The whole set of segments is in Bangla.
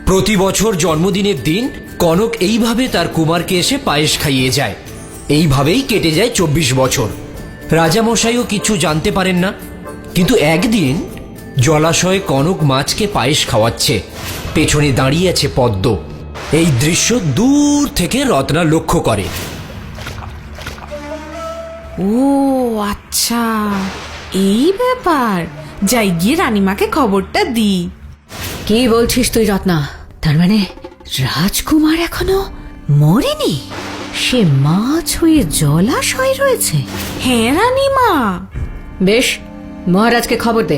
প্রতি বছর জন্মদিনের দিন কনক এইভাবে তার কুমারকে এসে পায়েস খাইয়ে যায়। এইভাবেই কেটে যায় 24 বছর। রাজামশাইও কিছু জানতে পারেন না। কিন্তু একদিন জলাশয়ে কনক মাছকে পায়েস খাওয়াচ্ছে, পেছনে দাঁড়িয়ে আছে পদ্ম। এই দৃশ্য দূর থেকে রত্না লক্ষ্য করে। ও আচ্ছা, এই ব্যাপার। যাই গিয়ে রানীমাকে খবরটা দি। কি বলছিস তুই রত্না? তার মানে রাজকুমার এখনো মরেনি? সে মাছ হয়ে জলাশয়ে রয়েছে? হ্যাঁ রানীমা। বেশ, মহারাজকে খবর দে।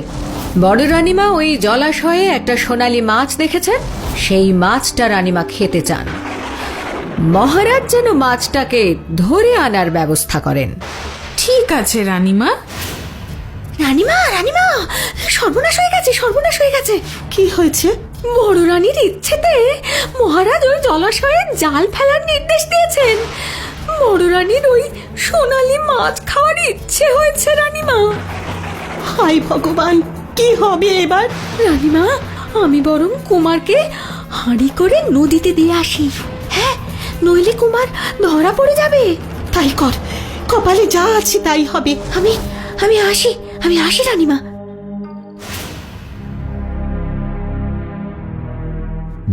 বড় রানীমা ওই জলাশয়ে একটা সোনালী মাছ দেখেছেন, সেই মাছটা রানীমা খেতে চান। মহারাজ যেন মাছটাকে ধরে আনার ব্যবস্থা করেন। ঠিক আছে রানীমা। রানীমা, রানীমা, সর্বনাশ হয়ে গেছে, সর্বনাশ হয়ে গেছে। কি হয়েছে? বড় রানীর ইচ্ছেতে মহারাজ ওই জলাশয়ে জাল ফেলার নির্দেশ দিয়েছেন। বড় রানীর ওই সোনালী মাছ খাওয়ার ইচ্ছে হয়েছে রানীমা। হায় ভগবান, কি হবে এবার? রানীমা, আমি বরং কুমারকে হাঁড়ি করে নদীতে দিয়ে আসি। হ্যাঁ, নইলে কুমার ধরা পড়ে যাবে। তাই কর, কপালে যা আছে তাই হবে। আমি আসি রানীমা।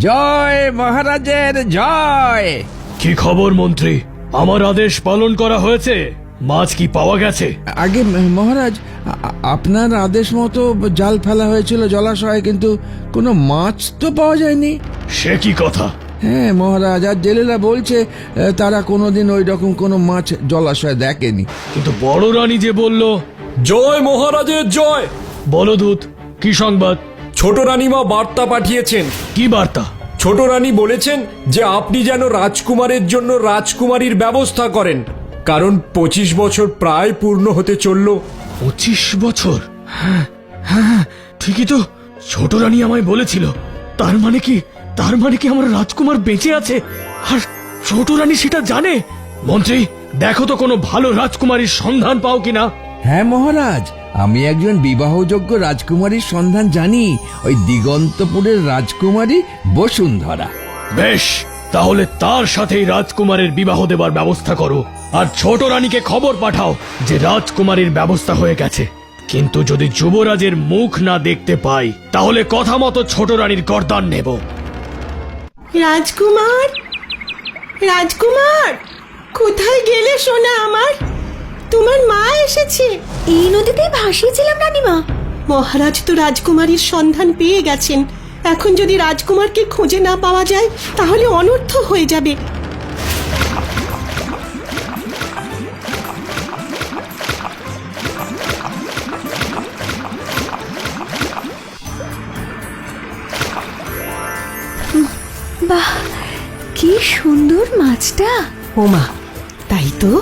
জয় মহারাজের জয়। কি খবর মন্ত্রী? আমার আদেশ পালন করা হয়েছে? মাছ কি পাওয়া গেছে? আগে মহারাজ, আপনার আদেশ মতো জাল ফেলা হয়েছিল জলাশয়ে, কিন্তু কোনো মাছ তো পাওয়া যায়নি। সে কি কথা? হ্যাঁ মহারাজ, আর জেলেরা বলছে তারা কোনোদিন ওই রকম কোনো মাছ জলাশয়ে দেখেনি। কিন্তু বড় রানী যে বলল। জয় মহারাজের জয়। বলো দূত, কি সংবাদ? ছোট রানীমা বার্তা পাঠিয়েছেন। কি বার্তা? ছোট রানী বলেছেন যে আপনি যেন রাজকুমারের জন্য রাজকুমারীর ব্যবস্থা করেন, কারণ 25 বছর প্রায় পূর্ণ হতে চলল। 25 বছর? হ্যাঁ হ্যাঁ, ঠিকই তো। ছোট রানী আমায় বলেছিল। তার মানে কি আমার রাজকুমার বেঁচে আছে? আর ছোট রানী সেটা জানে? মন্ত্রী, দেখো তো কোনো ভালো রাজকুমারীর সন্ধান পাও কিনা। হ্যাঁ মহারাজ, আমি একজন বিবাহযোগ্য রাজকুমারীর সন্ধান জানি, ওই দিগন্তপুরের রাজকুমারী বসুন্ধরা। বেশ, তাহলে তার সাথেই রাজকুমারের বিবাহ দেবার ব্যবস্থা করো। আর ছোট রানীকে খবর পাঠাও যে রাজকুমারীর ব্যবস্থা হয়ে গেছে। কিন্তু যদি যুবরাজের মুখ না দেখতে পাই, তাহলে কথা মতো ছোট রানীর গর্দান নেব। রাজকুমার, রাজকুমার, কোথায় গেলে সোনা আমার? তোমার মা এসেছে। এই নদীতে ভাসিয়েছিলাম রানীমা। মহারাজ তো রাজকুমারীর সন্ধান পেয়ে গেছেন। এখন যদি রাজকুমারকে খুঁজে না পাওয়া যায় তাহলে অনর্থ হয়ে যাবে। বাহ, কি সুন্দর মাছটা। ওমা, তাই তো।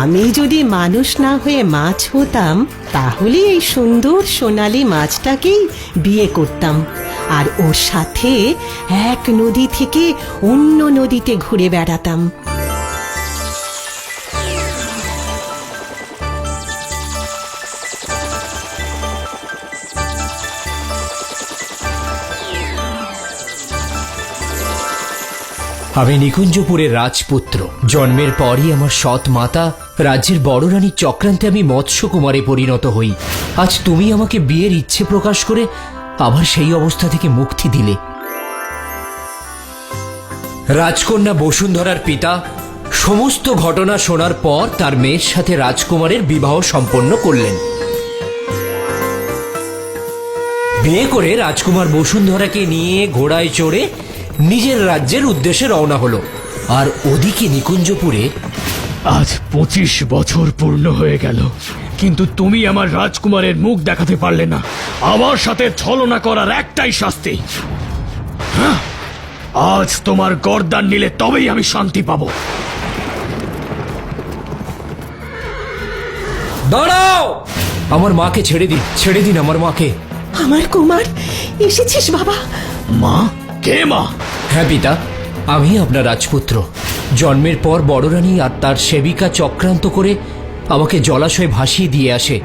আমি যদি মানুষ না হয়ে মাছ হতাম তাহলে এই সুন্দর সোনালী মাছটাকেই বিয়ে করতাম, আর ওর সাথে এক নদী থেকে অন্য নদীতে ঘুরে বেড়াতাম। আমি নিকুঞ্জপুরের রাজপুত্র। জন্মের পরই আমার সৎ মাতা রাজ্যের বড় রানীর চক্রান্তে আমি মৎস্যকুমারে পরিণত হই। আজ তুমি আমাকে বিয়ের ইচ্ছে প্রকাশ করে আবার সেই অবস্থা থেকে মুক্তি দিলে। রাজকন্যা বসুন্ধরার পিতা সমস্ত ঘটনা শোনার পর তার মেয়ের সাথে রাজকুমারের বিবাহ সম্পন্ন করলেন। বিয়ে করে রাজকুমার বসুন্ধরাকে নিয়ে ঘোড়ায় চড়ে নিজের রাজ্যের উদ্দেশ্যে রওনা হলো। আর ওদিকে নিকুঞ্জপুরে আজ 25 বছর পূর্ণ হয়ে গেল, কিন্তু তুমি আমার রাজকুমারের মুখ দেখাতে পারলে না। আমার সাথে ছলনা করার একটাই শাস্তি। আজ তোমার গর্দান নিলে তবেই আমি শান্তি পাবো। দাঁড়াও! আমার মাকে ছেড়ে দিন, ছেড়ে দিন আমার মাকে। আমার কুমার, এসেছিস বাবা? মা? কে মা? হ্যাঁ পিতা, আমি আপনার রাজপুত্র। জন্মের পর বড় রানী আর তার সেবিকা চক্রান্ত করে আমাকে জলাশয়ে ভাসিয়ে দিয়ে আসে।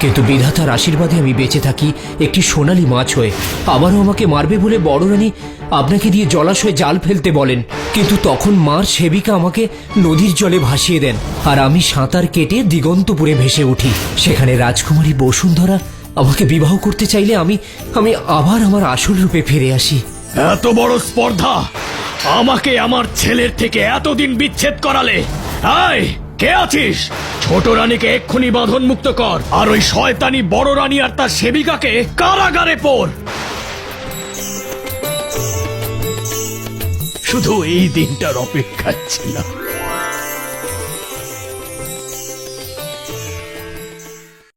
কিন্তু বিধাতার আশীর্বাদে আমি বেঁচে থাকি একটি সোনালী মাছ হয়ে। আবারও আমাকে মারবে বলে বড় রানী আপনাকে দিয়ে জলাশয়ে জাল ফেলতে বলেন, কিন্তু তখন মার সেবিকা আমাকে নদীর জলে ভাসিয়ে দেন, আর আমি সাঁতার কেটে দিগন্তপুরে ভেসে উঠি। সেখানে রাজকুমারী বসুন্ধরা আমাকে বিবাহ করতে চাইলে আমি আবার আমার আসল রূপে ফিরে আসি। এত বড় স্পর্ধা! আমাকে আমার ছেলের থেকে এতদিন বিচ্ছেদ করালে। আয়, কে আছিস? ছোট রানীকে এক্ষুনি বাঁধন মুক্ত কর, আর ওই শয়তানি বড় রানী আর তার সেবিকাকে কারাগারে পড়। শুধু এই দিনটার অপেক্ষা ছিলাম।